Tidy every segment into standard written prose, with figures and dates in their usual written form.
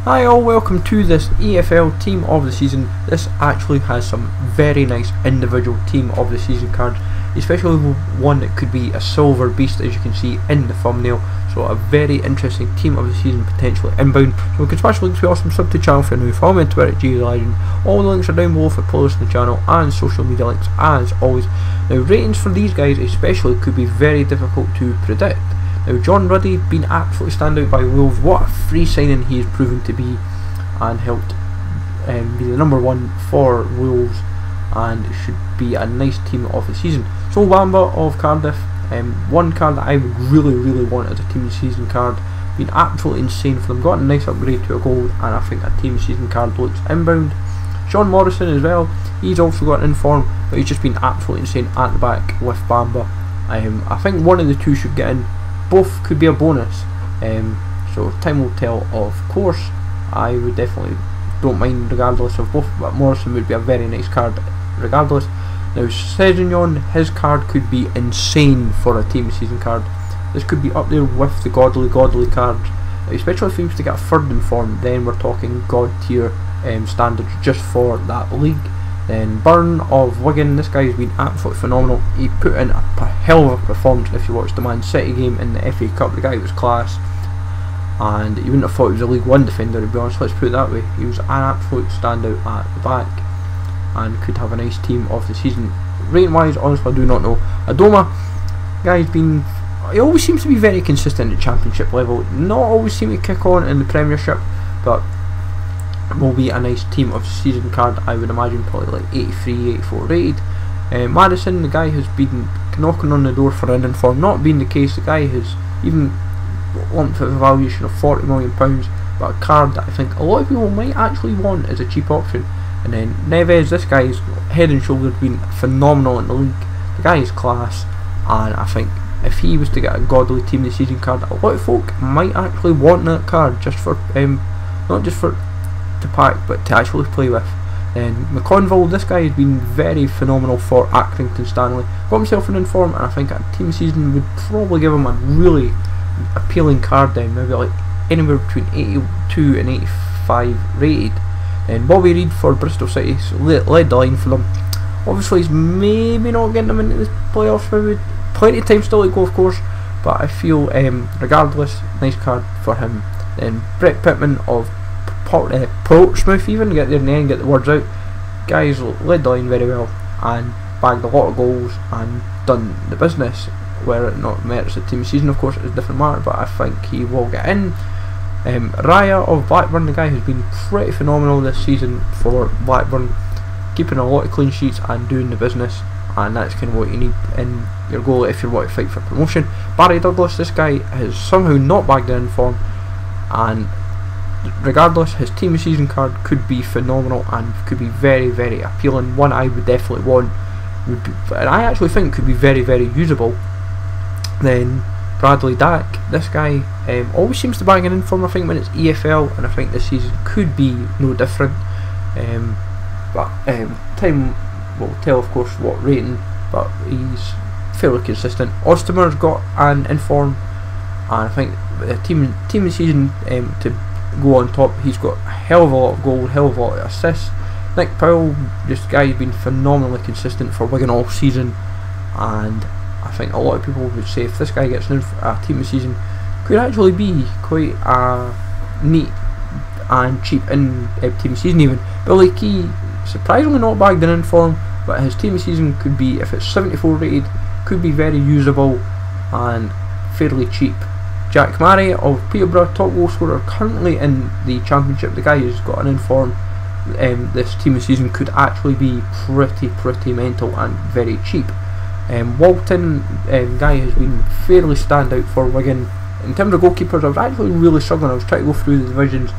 Hi all, welcome to this EFL Team of the Season. This actually has some very nice individual Team of the Season cards, especially one that could be a silver beast, as you can see in the thumbnail. So a very interesting Team of the Season potentially inbound. So we can smash links, be awesome, sub to the channel for new, follow me on Twitter at GLegend. All the links are down below for playlists on the channel and social media links as always. Now ratings for these guys especially could be very difficult to predict. Now John Ruddy been absolutely stand out by Wolves. What a free signing he has proven to be, and helped be the #1 for Wolves, and it should be a nice Team of the Season. So Bamba of Cardiff, one card that I would really want as a Team of the Season card. Been absolutely insane for them. Got a nice upgrade to a gold, and I think a Team of the Season card looks inbound. Sean Morrison as well, he's also got an inform, but he's just been absolutely insane at the back with Bamba. I think one of the two should get in. Both could be a bonus, so time will tell. Of course, I would definitely don't mind regardless of both, but Morrison would be a very nice card regardless. Now Sezignon, his card could be insane for a Team of the Season card. This could be up there with the godly cards, especially if he was to get a third in form. Then we're talking god tier standards just for that league. Then Byrne of Wigan, this guy's been absolutely phenomenal. He put in a hell of a performance. If you watched the Man City game in the FA Cup, the guy was class, and you wouldn't have thought he was a League One defender, to be honest. Let's put it that way. He was an absolute standout at the back and could have a nice Team of the Season. Rating wise, honestly I do not know. Adoma, guy's been, he always seems to be very consistent at Championship level, not always seem to kick on in the Premiership, but will be a nice Team of the Season card. I would imagine probably like 83, 84 rated. Madison, the guy has been knocking on the door for an inform, not being the case. The guy has even lumped with a valuation of £40 million, but a card that I think a lot of people might actually want as a cheap option. And then Neves, this guy's head and shoulders been phenomenal in the league. The guy is class, and I think if he was to get a godly Team of the Season card, a lot of folk might actually want that card just for not just for to pack, but to actually play with. McConville, this guy has been very phenomenal for Accrington Stanley. Got himself an inform, and I think a Team Season would probably give him a really appealing card down, maybe like anywhere between 82 and 85 rated. And Bobby Reid for Bristol City, so led the line for them. Obviously he's maybe not getting them into the playoffs, maybe plenty of time still to go of course, but I feel regardless, nice card for him. Then Brett Pittman of Portsmouth, even get there in the end, get the words out. Guys led the line very well and bagged a lot of goals and done the business. Where it not merits a Team Season, of course, is a different matter, but I think he will get in. Raya of Blackburn, the guy has been pretty phenomenal this season for Blackburn, keeping a lot of clean sheets and doing the business, and that's kind of what you need in your goal if you want to fight for promotion. Barry Douglas, this guy has somehow not bagged in form, and regardless, his Team of Season card could be phenomenal and could be very appealing. One I would definitely want, and I actually think could be very usable. Then Bradley Dack, this guy always seems to bang an inform, I think, when it's EFL, and I think this season could be no different. But time will tell, of course, what rating, but he's fairly consistent. Ostermer's got an inform, and I think the Team of Season to go on top, he's got a hell of a lot of goals, hell of a lot of assists. Nick Powell, this guy's been phenomenally consistent for Wigan all season, and I think a lot of people would say if this guy gets in a Team of the Season, could actually be quite neat and cheap in Team of the Season even. Billy Key, surprisingly not bagged in inform, but his Team of the Season could be, if it's 74 rated, could be very usable and fairly cheap. Jack Murray of Peterborough, top goal scorer currently in the Championship. The guy who's got an inform, this Team of the Season could actually be pretty mental and very cheap. Walton, guy has been fairly standout for Wigan. In terms of goalkeepers, I was actually really struggling. I was trying to go through the divisions,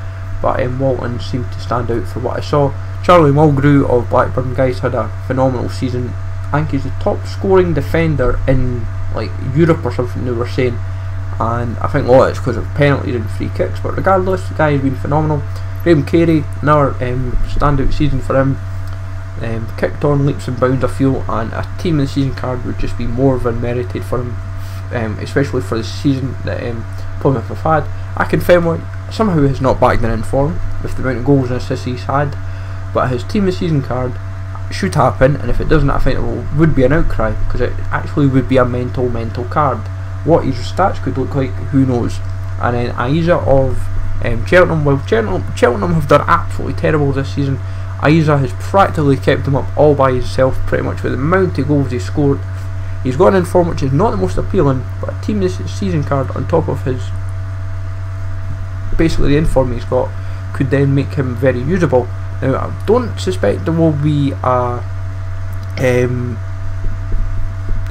but Walton seemed to stand out for what I saw. Charlie Mulgrew of Blackburn, guys had a phenomenal season. I think he's the top scoring defender in like Europe or something they were saying, and I think a lot of it's because of penalties and free kicks, but regardless, the guy has been phenomenal. Graham Carey, another standout season for him. Kicked on leaps and bounds I feel, and a Team of the Season card would just be more than merited for him, especially for the season that Plymouth have had. Akinfenwa, somehow has not backed in form with the amount of goals and assists he's had, but his team of the season card should happen, and if it doesn't, I think it would be an outcry, because it actually would be a mental card. What his stats could look like, who knows. And then Aiza of Cheltenham. Well, Cheltenham have done absolutely terrible this season. Aiza has practically kept them up all by himself, pretty much, with the amount of goals he's scored. He's got an inform which is not the most appealing, but a team this season card on top of his, basically the inform he's got, could then make him very usable. Now, I don't suspect there will be a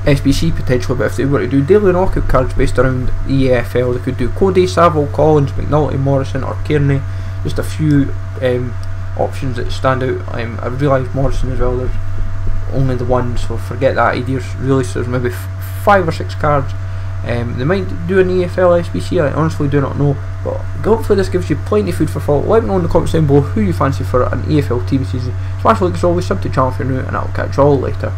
SBC potentially, but if they were to do daily knockout cards based around EFL, they could do Cody, Saville, Collins, McNulty, Morrison or Kearney. Just a few options that stand out. I've realised Morrison as well, there's only the one, so forget that idea really. So there's maybe 5 or 6 cards. They might do an EFL SBC, I honestly do not know, but hopefully this gives you plenty of food for thought. Let me know in the comments down below who you fancy for an EFL team season. Smash like as always, sub to the channel if you're new, and I'll catch you all later.